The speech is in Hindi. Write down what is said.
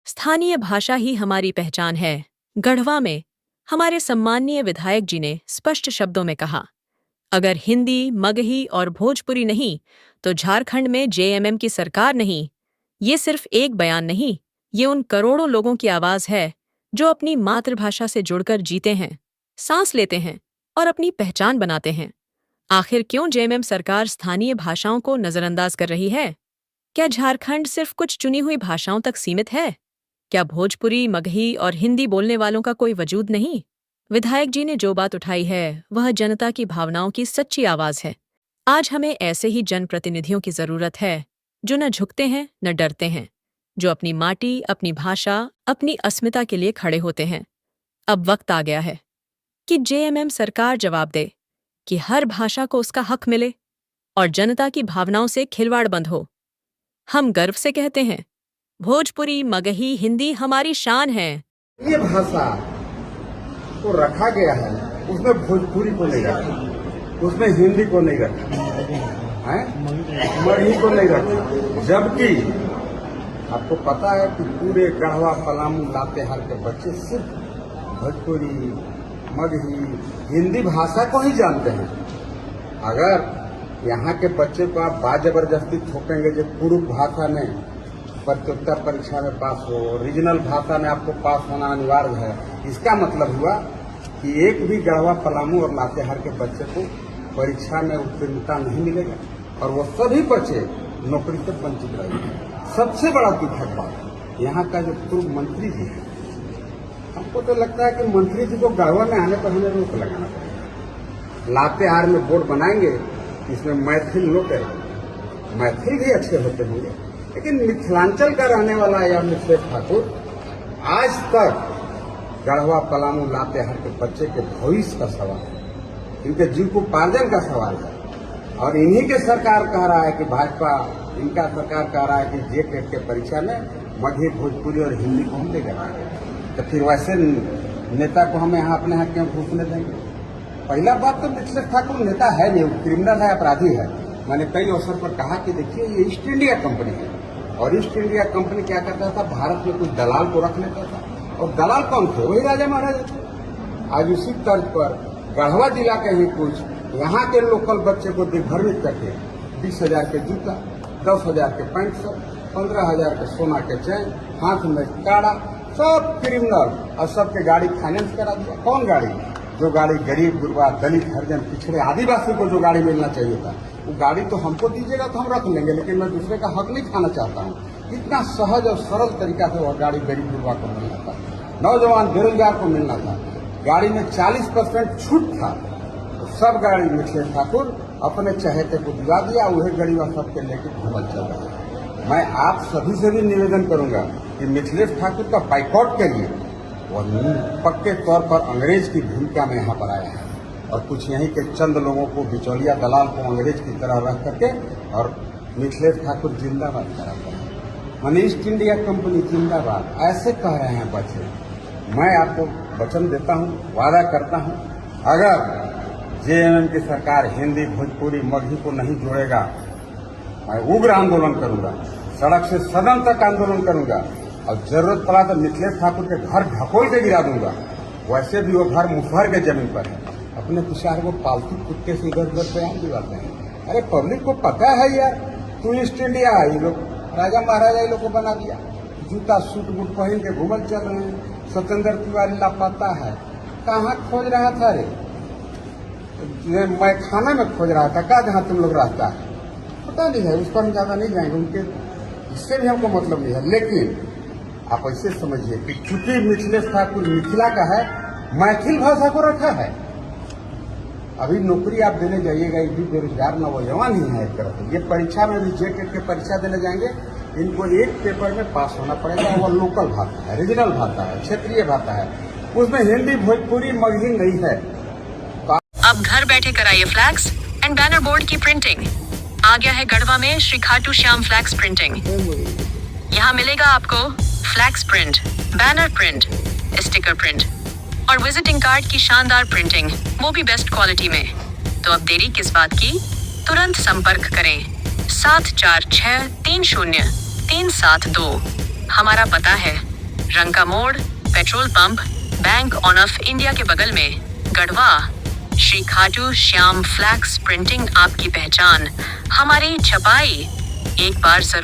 स्थानीय भाषा ही हमारी पहचान है। गढ़वा में हमारे सम्माननीय विधायक जी ने स्पष्ट शब्दों में कहा, अगर हिंदी, मगही और भोजपुरी नहीं तो झारखंड में जेएमएम की सरकार नहीं। ये सिर्फ एक बयान नहीं, ये उन करोड़ों लोगों की आवाज है जो अपनी मातृभाषा से जुड़कर जीते हैं, सांस लेते हैं और अपनी पहचान बनाते हैं। आखिर क्यों जेएमएम सरकार स्थानीय भाषाओं को नजरअंदाज कर रही है? क्या झारखंड सिर्फ कुछ चुनी हुई भाषाओं तक सीमित है? क्या भोजपुरी, मगही और हिंदी बोलने वालों का कोई वजूद नहीं? विधायक जी ने जो बात उठाई है वह जनता की भावनाओं की सच्ची आवाज है। आज हमें ऐसे ही जनप्रतिनिधियों की जरूरत है जो न झुकते हैं न डरते हैं, जो अपनी माटी, अपनी भाषा, अपनी अस्मिता के लिए खड़े होते हैं। अब वक्त आ गया है कि जेएमएम सरकार जवाब दे कि हर भाषा को उसका हक मिले और जनता की भावनाओं से खिलवाड़ बंद हो। हम गर्व से कहते हैं, भोजपुरी, मगही, हिंदी हमारी शान है। ये भाषा को रखा गया है, उसमें भोजपुरी को नहीं रखा, उसमें हिंदी को नहीं रखा है, मगही को नहीं रखा। जबकि आपको पता है कि पूरे गढ़वा, पलामू, लातेहार के बच्चे सिर्फ भोजपुरी, मगही, हिंदी भाषा को ही जानते हैं। अगर यहाँ के बच्चे को आप बाजबरदस्ती थोपेंगे जो पूर्व भाषा में प्रतियोगिता परीक्षा में पास हो, रीजनल भाषा में आपको पास होना अनिवार्य है, इसका मतलब हुआ कि एक भी गढ़वा, पलामू और लातेहार के बच्चे को परीक्षा में उत्तीर्णता नहीं मिलेगा और वो सभी बच्चे नौकरी से वंचित रहेंगे। सबसे बड़ा दुखद बात यहाँ का जो पूर्व मंत्री जी है, हमको तो लगता है कि मंत्री जी को गढ़वा में आने पर हमें रोक लगाना पड़ेगा। लातेहार में बोर्ड बनाएंगे, इसमें मैथिल लोग करेंगे, मैथिल भी अच्छे होते होंगे, लेकिन मिथिलांचल का रहने वाला यह मिथिलेश ठाकुर आज तक गढ़वा, पलामू, लातेहार के बच्चे के भविष्य का सवाल है, इनके जीविकोपार्जन का सवाल है। और इन्हीं के सरकार कह रहा है कि भाजपा, इनका सरकार कह रहा है कि जेटेट के परीक्षा में मगही, भोजपुरी और हिंदी को हम ले जाएंगे। तो फिर वैसे नेता को हम यहाँ अपने यहाँ क्यों घुसने देंगे? पहला बात तो मिथिलेश ठाकुर नेता है नहीं, क्रिमिनल है, अपराधी है। मैंने कई अवसर पर कहा कि देखिए ये ईस्ट इंडिया कंपनी है और ईस्ट इंडिया कंपनी क्या करता था, भारत में कुछ दलाल को रख लेता था और दलाल कौन थे? वही राजा महाराजा थे। आज उसी तर्ज पर गढ़वा जिला के ही कुछ यहाँ के लोकल बच्चे को दिग्भ्रमित करके 20,000 के जूता, 10,000 के पैंट शर्ट, 15,000 के सोना के चैन, हाथ में काड़ा, सब क्रिमिनल और सबके गाड़ी फाइनेंस करा दिया। कौन गाड़ी? जो गाड़ी गरीब, गुरबा, दलित, हरिजन, पिछड़े, आदिवासी को जो गाड़ी मिलना चाहिए था, वो गाड़ी तो हमको दीजिएगा तो हम रख लेंगे, लेकिन मैं दूसरे का हक नहीं खाना चाहता हूँ। इतना सहज और सरल तरीका से वह गाड़ी गरीब गुरबा को मिलना था, नौजवान बेरोजगार को मिलना था। गाड़ी में 40% छूट था, तो सब गाड़ी मिथिलेश ठाकुर अपने चहेते को दिला दिया, वही गरीबा सबके लेकर घूमल चल रहा है। मैं आप सभी से भी निवेदन करूंगा कि मिथिलेश ठाकुर का बाइकआउट करिए। और पक्के तौर पर अंग्रेज की भूमिका में यहाँ पर आया है और कुछ यहीं के चंद लोगों को, बिचौलिया दलाल को अंग्रेज की तरह रख करके और मिथिलेश ठाकुर जिंदाबाद कराता है। मैंने ईस्ट इंडिया कंपनी जिंदाबाद ऐसे कह रहे हैं बच्चे। मैं आपको वचन देता हूँ, वादा करता हूँ, अगर जेएमएम की सरकार हिंदी, भोजपुरी, मगही को नहीं जोड़ेगा, मैं उग्र आंदोलन करूंगा, सड़क से सदन तक आंदोलन करूंगा और जरूरत पड़ा तो मिथिलेश ठाकुर के घर ढकोल के गिरा दूंगा। वैसे भी वो घर मुसहर के जमीन पर है। अपने पिछाड़ को पालतू कुत्ते से इधर उधर बयान दिलाते हैं। अरे पब्लिक को पता है यार, तू ईस्ट इंडिया है, ये लोग राजा महाराजा ये लोग को बना दिया, जूता सूट बूट पहन के घूमल चल रहे हैं। स्वतंत्र तिवारी लापता है, कहाँ खोज रहा था रे? मैं खाना में खोज रहा था क्या, जहाँ तुम लोग रहता है पता नहीं है, उस पर हम ज्यादा नहीं जाएंगे, उनके इससे भी हमको मतलब नहीं है। लेकिन आप ऐसे समझिए कि चूंकि मिथिलेश ठाकुर मिथिला का है, मैथिल भाषा को रखा है। अभी नौकरी आप देने जाइएगा, ये भी बेरोजगार नौजवान ही है एक तरह से। ये परीक्षा में भी जेटेट के परीक्षा देने जाएंगे, इनको एक पेपर में पास होना पड़ेगा। वो लोकल भाषा है, रीजनल भाषा है, क्षेत्रीय भाषा है, उसमें हिंदी, भोजपुरी, मगही नहीं है। अब घर बैठे कराइए फ्लैक्स एंड बैनर बोर्ड की प्रिंटिंग। आ गया है गढ़वा में श्री खाटू श्याम फ्लैक्स प्रिंटिंग। यहाँ मिलेगा आपको flex print, banner print, sticker print और विजिटिंग कार्ड की शानदार प्रिंटिंग, वो भी बेस्ट क्वालिटी में। तो अब देरी किस बात की, तुरंत संपर्क करें 7463030372। हमारा पता है रंका मोड़, petrol pump, bank of India के बगल में गढ़वा। श्री खाटू श्याम फ्लैक्स प्रिंटिंग, आपकी पहचान, हमारी छपाई। एक बार जरूर